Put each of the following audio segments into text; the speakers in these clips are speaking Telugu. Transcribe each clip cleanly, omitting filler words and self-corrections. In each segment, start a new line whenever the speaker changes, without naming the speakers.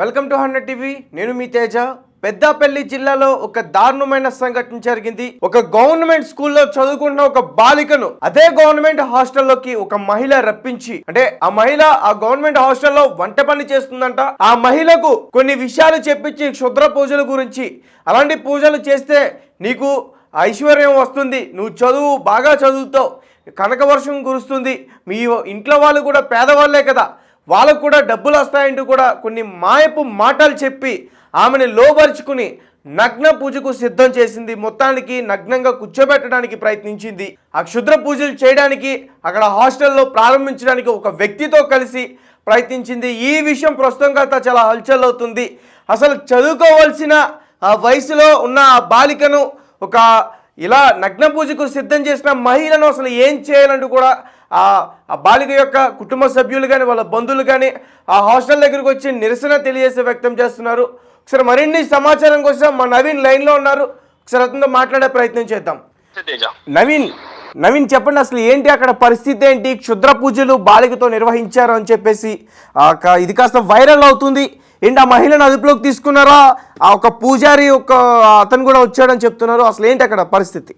Welcome to 100 TV. నేను మీ తేజ. పెద్దపల్లి జిల్లాలో ఒక దారుణమైన సంఘటన జరిగింది. ఒక గవర్నమెంట్ స్కూల్లో చదువుకుంటున్న ఒక బాలికను అదే గవర్నమెంట్ హాస్టల్లోకి ఒక మహిళ రప్పించి, అంటే ఆ మహిళ ఆ గవర్నమెంట్ హాస్టల్లో వంట పని చేస్తుందంట. ఆ మహిళకు కొన్ని విషయాలు చెప్పించి క్షుద్ర పూజల గురించి, అలాంటి పూజలు చేస్తే నీకు ఐశ్వర్యం వస్తుంది, నువ్వు చదువు బాగా చదువుతావు, కనకవర్షం కురుస్తుంది, మీ ఇంట్లో వాళ్ళు కూడా పేదవాళ్ళే కదా, వాళ్ళకు కూడా డబ్బులు వస్తాయంటూ కూడా కొన్ని మాయపు మాటలు చెప్పి ఆమెను లోబరుచుకుని నగ్న పూజకు సిద్ధం చేసింది. మొత్తానికి నగ్నంగా కూర్చోబెట్టడానికి ప్రయత్నించింది. ఆ క్షుద్ర పూజలు చేయడానికి అక్కడ హాస్టల్లో ప్రారంభించడానికి ఒక వ్యక్తితో కలిసి ప్రయత్నించింది. ఈ విషయం ప్రస్తుతం చాలా హల్చల్ అవుతుంది. అసలు చదువుకోవాల్సిన ఆ వయసులో ఉన్న ఆ బాలికను ఒక ఇలా నగ్న పూజకు సిద్ధం చేసిన మహిళను అసలు ఏం చేయాలంటూ కూడా ఆ బాలిక యొక్క కుటుంబ సభ్యులు కానీ వాళ్ళ బంధువులు కానీ ఆ హాస్టల్ దగ్గరికి వచ్చి నిరసన తెలియజేసి వ్యక్తం చేస్తున్నారు. ఒకసారి మరిన్ని సమాచారం కోసం మా నవీన్ లైన్లో ఉన్నారు. ఒకసారి అతనితో మాట్లాడే ప్రయత్నం చేద్దాం. నవీన్ చెప్పండి, అసలు ఏంటి అక్కడ పరిస్థితి ఏంటి? క్షుద్ర పూజలు బాలికతో నిర్వహించారు అని చెప్పేసి ఇది కాస్త వైరల్ అవుతుంది. ఏంటి ఆ మహిళను అదుపులోకి తీసుకున్నారా? ఆ ఒక పూజారి అతను కూడా వచ్చాడని చెప్తున్నారు. అసలు ఏంటి అక్కడ పరిస్థితి?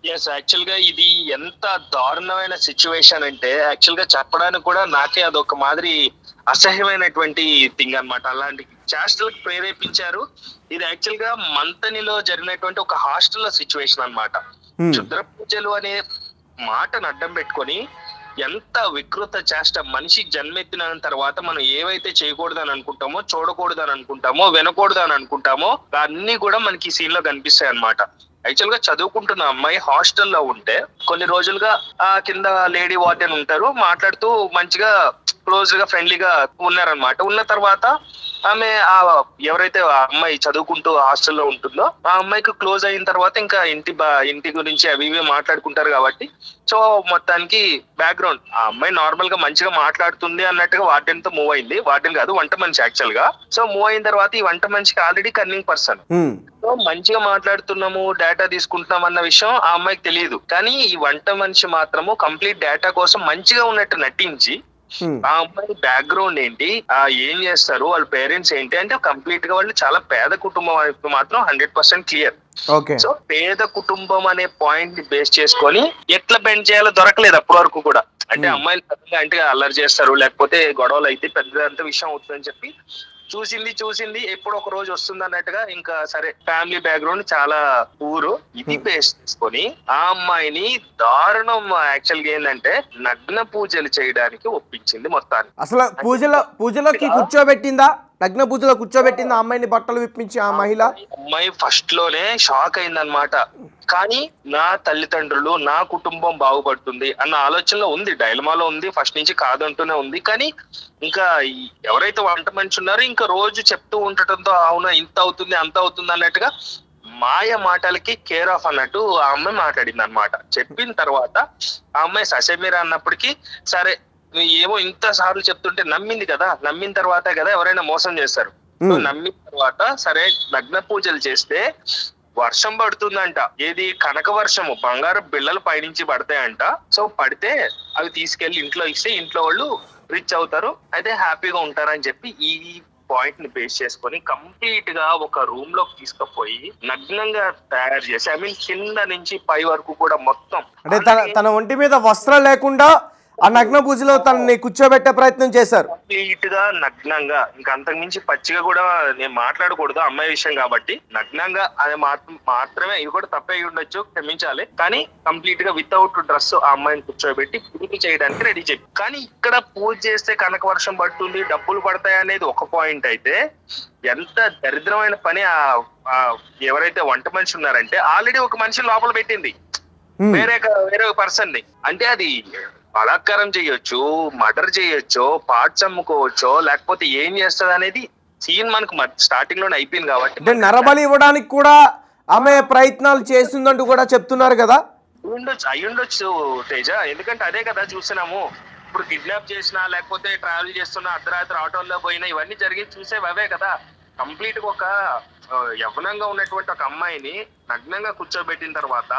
యాక్చువల్ గా ఇది ఎంత దారుణమైన సిచ్యువేషన్ అంటే యాక్చువల్ గా చెప్పడానికి కూడా నాకే అదొక మాదిరి అసహ్యమైనటువంటి థింగ్ అన్నమాట. అలాంటి చేష్టలకు ప్రేరేపించారు. ఇది యాక్చువల్ గా మంతనిలో జరిగినటువంటి ఒక హాస్టల్ సిచ్యువేషన్ అన్నమాట. క్షుద్ర పూజలు అనే మాటను అడ్డం పెట్టుకొని ఎంత వికృత చేష్ట. మనిషి జన్మెత్తిన తర్వాత మనం ఏవైతే చేయకూడదని అనుకుంటామో, చూడకూడదని అనుకుంటామో, వినకూడదని అనుకుంటామో అన్ని కూడా మనకి ఈ సీన్ లో కనిపిస్తాయి అన్నమాట. యాక్చువల్ గా చదువుకుంటున్న అమ్మాయి హాస్టల్లో ఉంటే కొన్ని రోజులుగా ఆ కింద లేడీ వార్డెన్ ఉంటారు, మాట్లాడుతూ మంచిగా క్లోజ్ గా ఫ్రెండ్లీగా ఉన్నారనమాట. ఉన్న తర్వాత ఆమె ఎవరైతే ఆ అమ్మాయి చదువుకుంటూ హాస్టల్లో ఉంటుందో ఆ అమ్మాయికి క్లోజ్ అయిన తర్వాత ఇంకా ఇంటి గురించి అవి ఇవి మాట్లాడుకుంటారు కాబట్టి సో మొత్తానికి బ్యాక్గ్రౌండ్ ఆ అమ్మాయి నార్మల్ గా మంచిగా మాట్లాడుతుంది అన్నట్టుగా వార్డెన్ తో మూవ్ అయింది. వార్డెన్ కాదు, వంట మనిషి యాక్చువల్ గా. సో మూవ్ అయిన తర్వాత ఈ వంట మనిషికి ఆల్రెడీ కన్నింగ్ పర్సన్. సో మంచిగా మాట్లాడుతున్నాము, డేటా తీసుకుంటున్నాం అన్న విషయం ఆ అమ్మాయికి తెలియదు. కానీ ఈ వంట మనిషి మాత్రము కంప్లీట్ డేటా కోసం మంచిగా ఉన్నట్టు నటించి ఆ అమ్మాయి బ్యాక్గ్రౌండ్ ఏంటి, ఏం చేస్తారు, వాళ్ళ పేరెంట్స్ ఏంటి అంటే కంప్లీట్ గా వాళ్ళు చాలా పేద కుటుంబం వైపు మాత్రం 100% క్లియర్. సో పేద కుటుంబం అనే పాయింట్ ని బేస్ చేసుకొని ఎట్లా బెండ్ చేయాలో దొరకలేదు అప్పటి వరకు కూడా. అంటే అమ్మాయిలు పెద్దగా అంటే అల్లరి చేస్తారు, లేకపోతే గొడవలు అయితే పెద్ద విషయం అవుతుందని చెప్పి చూసింది ఎప్పుడు ఒక రోజు వస్తుంది అన్నట్టుగా. ఇంకా సరే ఫ్యామిలీ బ్యాక్గ్రౌండ్ చాలా ఊరు ఇది బేస్ చేసుకొని ఆ అమ్మాయిని దారుణం యాక్చువల్ గా ఏంటంటే నగ్న పూజలు చేయడానికి ఒప్పించింది మొత్తాన్ని.
అసలు పూజలోకి కూర్చోబెట్టిందా? నగ్న పూజలో కూర్చోబెట్టింది అమ్మాయిని, బట్టలు విప్పించి ఆ
అమ్మాయి ఫస్ట్ లోనే షాక్ అయిందనమాట. కానీ నా తల్లిదండ్రులు, నా కుటుంబం బాగుపడుతుంది అన్న ఆలోచనలో ఉంది, డైలమాలో ఉంది, ఫస్ట్ నుంచి కాదంటూనే ఉంది. కానీ ఇంకా ఎవరైతే వంట మనిషి ఉన్నారో ఇంకా రోజు చెప్తూ ఉండటంతో అవునా ఇంత అవుతుంది అంత అవుతుంది అన్నట్టుగా మాయ మాటలకి కేర్ ఆఫ్ అన్నట్టు ఆ అమ్మాయి మాట్లాడింది అనమాట. చెప్పిన తర్వాత ఆ అమ్మాయి ససేమిరా అన్నప్పటికీ సరే ఏమో ఇంత సార్లు చెప్తుంటే నమ్మింది కదా, నమ్మిన తర్వాతే కదా ఎవరైనా మోసం చేస్తారు. నమ్మిన తర్వాత సరే నగ్న పూజలు చేస్తే వర్షం పడుతుందంట. ఏది కనక వర్షము, బంగారు బిళ్ళలు పైనుంచి పడతాయంట. సో పడితే అవి తీసుకెళ్లి ఇంట్లో ఇస్తే ఇంట్లో వాళ్ళు రిచ్ అవుతారు, అయితే హ్యాపీగా ఉంటారని చెప్పి ఈ పాయింట్ ని బేస్ చేసుకొని కంప్లీట్ గా ఒక రూమ్ లోకి తీసుకుపోయి నగ్నంగా తయారు చేసి కింద నుంచి పై వరకు కూడా మొత్తం
అంటే తన ఒంటి మీద వస్త్రం లేకుండా ఆ నగ్న పూజలో తనని కూర్చోబెట్టే ప్రయత్నం చేశారు.
కంప్లీట్ గా నగ్నంగా, ఇంకా అంతకు మించి పచ్చిగా కూడా నేను మాట్లాడకూడదు అమ్మాయి విషయం కాబట్టి. నగ్నంగా అది మాత్రమే, ఇది కూడా తప్పే ఉండొచ్చు, క్షమించాలి. కానీ కంప్లీట్ గా వితౌట్ డ్రెస్ ఆ అమ్మాయిని కూర్చోబెట్టి పూజ చేయడానికి రెడీ చెప్పి. కానీ ఇక్కడ పూజ చేస్తే కనక వర్షం పడుతుంది, డబ్బులు పడతాయి అనేది ఒక పాయింట్ అయితే ఎంత దరిద్రమైన పని ఎవరైతే వంట మనిషి ఉన్నారంటే ఆల్రెడీ ఒక మనిషి లోపల పెట్టింది వేరే పర్సన్ ని. అంటే అది బలాత్కారం చేయొచ్చు, మర్డర్ చేయొచ్చు, పార్ట్స్ అమ్ముకోవచ్చు, లేకపోతే ఏం చేస్తుంది అనేది సీన్ మనకు స్టార్టింగ్ లోనే అయిపోయింది కాబట్టి
నరబలి ఇవ్వడానికి కూడా ఆమె ప్రయత్నాలు చేస్తుందంటూ కూడా చెప్తున్నారు కదా.
అయ్యుండొచ్చు తేజ, ఎందుకంటే అదే కదా చూస్తున్నాము. ఇప్పుడు కిడ్నాప్ చేసినా లేకపోతే ట్రావెల్ చేస్తున్నా, అర్ధరాత్రి ఆటోల్లో పోయినా ఇవన్నీ జరిగి చూసేవి అవే కదా. కంప్లీట్ గా ఒక యవ్వనంగా ఉన్నటువంటి ఒక అమ్మాయిని నగ్నంగా కూర్చోబెట్టిన తర్వాత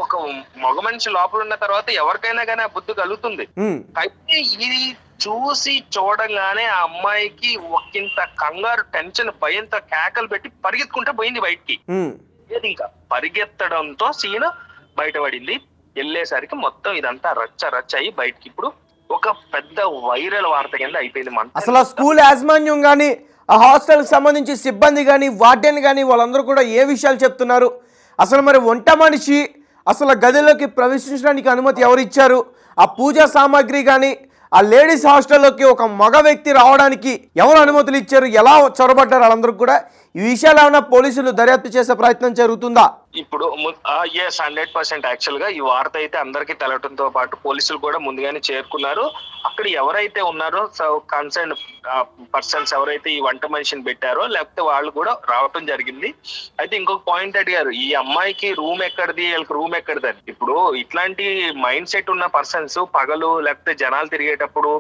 ఒక మగ మనిషి లోపల ఉన్న తర్వాత ఎవరికైనా కానీ ఆ బుద్ధి కలుగుతుంది. అయితే ఇది చూసి చూడంగానే ఆ అమ్మాయికి ఒకంత కంగారు, టెన్షన్, భయంతో కేకలు పెట్టి పరిగెత్తుకుంటే పోయింది బయటికి. ఏది ఇంకా పరిగెత్తడంతో సీన్ బయటపడింది. వెళ్ళేసరికి మొత్తం ఇదంతా రచ్చ అయ్యి బయటికి ఇప్పుడు ఒక పెద్ద వైరల్ వార్త కింద అయిపోయింది.
అసలు ఆ స్కూల్ యాజమాన్యం కానీ, ఆ హాస్టల్కి సంబంధించి సిబ్బంది కానీ, వార్డెన్ కానీ వాళ్ళందరూ కూడా ఏ విషయాలు చెప్తున్నారు? అసలు మరి వంట మనిషి అసలు గదిలోకి ప్రవేశించడానికి అనుమతి ఎవరు ఇచ్చారు? ఆ పూజా సామాగ్రి కానీ, ఆ లేడీస్ హాస్టల్లోకి ఒక మగ వ్యక్తి రావడానికి ఎవరు అనుమతులు ఇచ్చారు? ఎలా చొరబడ్డారు వాళ్ళందరూ కూడా? ఈ విషయాలు ఏమైనా పోలీసులు దర్యాప్తు చేసే ప్రయత్నం జరుగుతుందా?
ఇప్పుడు 100% యాక్చువల్ గా ఈ వార్త అయితే అందరికీ తెలవడంతో పాటు పోలీసులు కూడా ముందుగానే చేరుకున్నారు. అక్కడ ఎవరైతే ఉన్నారో కన్సర్న్ పర్సన్స్ ఎవరైతే ఈ వంట మనిషిని పెట్టారో లేకపోతే వాళ్ళు కూడా రావటం జరిగింది. అయితే ఇంకొక పాయింట్ అడిగారు, ఈ అమ్మాయికి రూమ్ ఎక్కడిది, వీళ్ళకి రూమ్ ఎక్కడిది అని. ఇప్పుడు ఇట్లాంటి మైండ్ సెట్ ఉన్న పర్సన్స్ పగలు లేకపోతే జనాలు తిరిగేటప్పుడు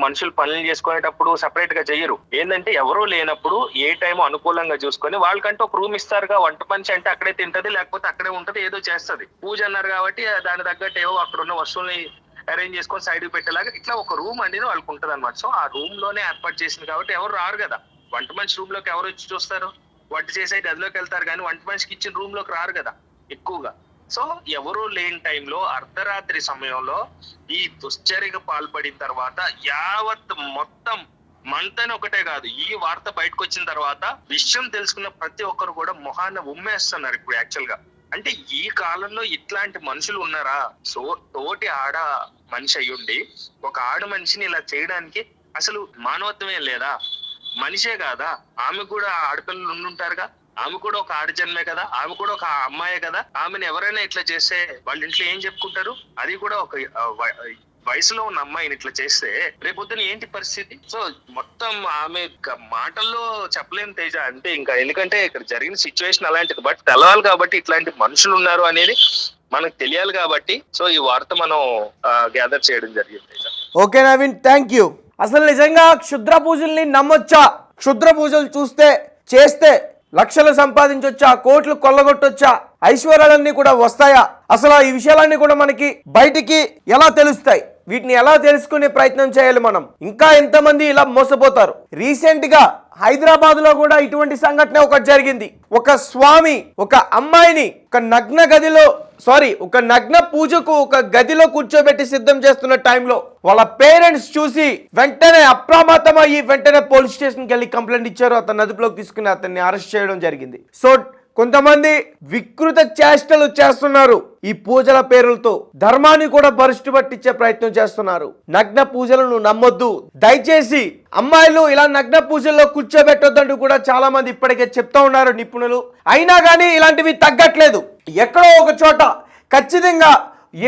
మనుషులు పనులు చేసుకునేటప్పుడు సెపరేట్ గా చెయ్యరు. ఏంటంటే ఎవరూ లేనప్పుడు ఏ టైం అనుకూలంగా చూసుకొని వాళ్ళకంటే ఒక రూమ్ ఇస్తారుగా. వంట మనిషి అంటే అక్కడే తింటది, లేకపోతే అక్కడే ఉంటది, ఏదో చేస్తది. పూజ అన్నారు కాబట్టి దాని తగ్గట్టు ఏవో అక్కడ ఉన్న వస్తువుల్ని అరేంజ్ చేసుకొని సైడ్ పెట్టేలాగా ఇట్లా ఒక రూమ్ అనేది వాళ్ళకి ఉంటది అనమాట. సో ఆ రూమ్ లోనే ఏర్పాటు చేసింది కాబట్టి ఎవరు రారు కదా. వంట మనిషి రూమ్ లోకి ఎవరు వచ్చి చూస్తారు? వంట చేసే గదిలోకి వెళ్తారు కానీ వంట మనిషికి ఇచ్చిన రూమ్ లోకి రారు కదా ఎక్కువగా. సో ఎవరు లేని టైంలో అర్ధరాత్రి సమయంలో ఈ దుశ్చర్యకు పాల్పడిన తర్వాత యావత్ మొత్తం మంతని ఒకటే కాదు, ఈ వార్త బయటకు వచ్చిన తర్వాత విషయం తెలుసుకున్న ప్రతి ఒక్కరు కూడా మొహాన్ని ఉమ్మేస్తున్నారు ఇప్పుడు యాక్చువల్ గా. అంటే ఈ కాలంలో ఇట్లాంటి మనుషులు ఉన్నారా? సో తోటి ఆడ మనిషి అయ్యుండి ఒక ఆడ మనిషిని ఇలా చేయడానికి అసలు మానవత్వమే లేదా? మనిషే కాదా? ఆమె కూడా ఆడపిల్లలు ఉండుంటారుగా, ఆమె కూడా ఒక ఆడజన్మే కదా, ఆమె కూడా ఒక అమ్మాయే కదా. ఆమెను ఎవరైనా ఇట్లా చేస్తే వాళ్ళ ఇంట్లో ఏం చెప్పుకుంటారు? అది కూడా ఒక వయసులో ఉన్న అమ్మాయిని ఇట్లా చేస్తే రేపొద్దున ఏంటి పరిస్థితి? సో మొత్తం ఆమె మాటల్లో చెప్పలేని తేజ అంటే ఇంకా, ఎందుకంటే ఇక్కడ జరిగిన సిచ్యువేషన్ అలాంటిది. బట్ తెలవాలి కాబట్టి ఇట్లాంటి మనుషులు ఉన్నారు అనేది మనకు తెలియాలి కాబట్టి సో ఈ వార్త మనం గ్యాదర్ చేయడం జరిగింది.
Okay Naveen, thank you. అసలు నిజంగా క్షుద్ర పూజల్ని నమ్మొచ్చా? క్షుద్ర పూజలు చేస్తే లక్షలు సంపాదించొచ్చా? కోట్లు కొల్లగొట్టొచ్చా? ఐశ్వర్యాలన్నీ కూడా వస్తాయా? అసలు ఈ విషయాలన్నీ కూడా మనకి బయటికి ఎలా తెలుస్తాయి? వీటిని ఎలా తెలుసుకునే ప్రయత్నం చేయాలి మనం? ఇంకా ఎంతమంది ఇలా మోసపోతారు? రీసెంట్ గా హైదరాబాద్ లో కూడా ఇటువంటి సంఘటన ఒకటి జరిగింది. ఒక స్వామి ఒక అమ్మాయిని ఒక నగ్న పూజకు ఒక గదిలో కూర్చోబెట్టి సిద్ధం చేస్తున్న టైంలో వాళ్ళ పేరెంట్స్ చూసి వెంటనే అప్రమత్తమయ్యి వెంటనే పోలీస్ స్టేషన్కి వెళ్ళి కంప్లైంట్ ఇచ్చారు. అతన్ని అదుపులోకి తీసుకుని అతన్ని అరెస్ట్ చేయడం జరిగింది. సో కొంతమంది వికృత చేష్టలు చేస్తున్నారు. ఈ పూజల పేరులతో ధర్మాన్ని కూడా భ్రష్టు పట్టించే ప్రయత్నం చేస్తున్నారు. నగ్న పూజలను నమ్మొద్దు దయచేసి. అమ్మాయిలు ఇలా నగ్న పూజల్లో కూర్చోబెట్టొద్దంటూ కూడా చాలా మంది ఇప్పటికే చెప్తా ఉన్నారు నిపుణులు. అయినా కానీ ఇలాంటివి తగ్గట్లేదు. ఎక్కడో ఒక చోట ఖచ్చితంగా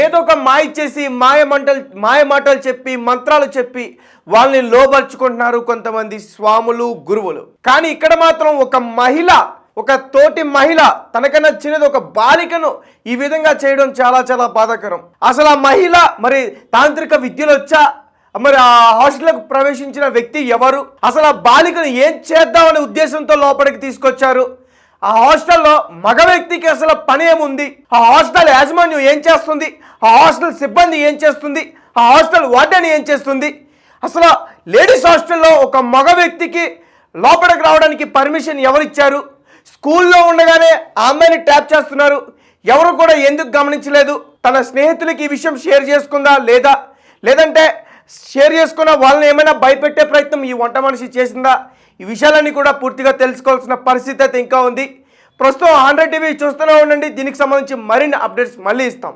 ఏదో ఒక మాయ చేసి మాయ మాటలు చెప్పి మంత్రాలు చెప్పి వాళ్ళని లోబర్చుకుంటున్నారు కొంతమంది స్వాములు గురువులు. కానీ ఇక్కడ మాత్రం ఒక తోటి మహిళ తనకన్నా చిన్నది ఒక బాలికను ఈ విధంగా చేయడం చాలా చాలా బాధాకరం. అసలు ఆ మహిళ మరి తాంత్రిక విద్యలు వచ్చా? మరి ఆ హాస్టల్కు ప్రవేశించిన వ్యక్తి ఎవరు? అసలు ఆ బాలికను ఏం చేద్దామనే ఉద్దేశంతో లోపలికి తీసుకొచ్చారు? ఆ హాస్టల్లో మగ వ్యక్తికి అసలు పని ఏముంది? ఆ హాస్టల్ యాజమాన్యం ఏం చేస్తుంది? ఆ హాస్టల్ సిబ్బంది ఏం చేస్తుంది? ఆ హాస్టల్ వార్డెన్ ఏం చేస్తుంది? అసలు లేడీస్ హాస్టల్లో ఒక మగ వ్యక్తికి లోపలికి రావడానికి పర్మిషన్ ఎవరిచ్చారు? స్కూల్లో ఉండగానే ఆ అమ్మాయిని ట్యాప్ చేస్తున్నారు. ఎవరు కూడా ఎందుకు గమనించలేదు? తన స్నేహితులకి ఈ విషయం షేర్ చేసుకుందా లేదంటే షేర్ చేసుకున్న వాళ్ళని ఏమైనా భయపెట్టే ప్రయత్నం ఈ వంట మనిషి చేసిందా? ఈ విషయాలన్నీ కూడా పూర్తిగా తెలుసుకోవాల్సిన పరిస్థితి అయితే ఇంకా ఉంది. ప్రస్తుతం 100 టీవీ చూస్తూనే ఉండండి. దీనికి సంబంధించి మరిన్ని అప్డేట్స్ మళ్ళీ ఇస్తాం.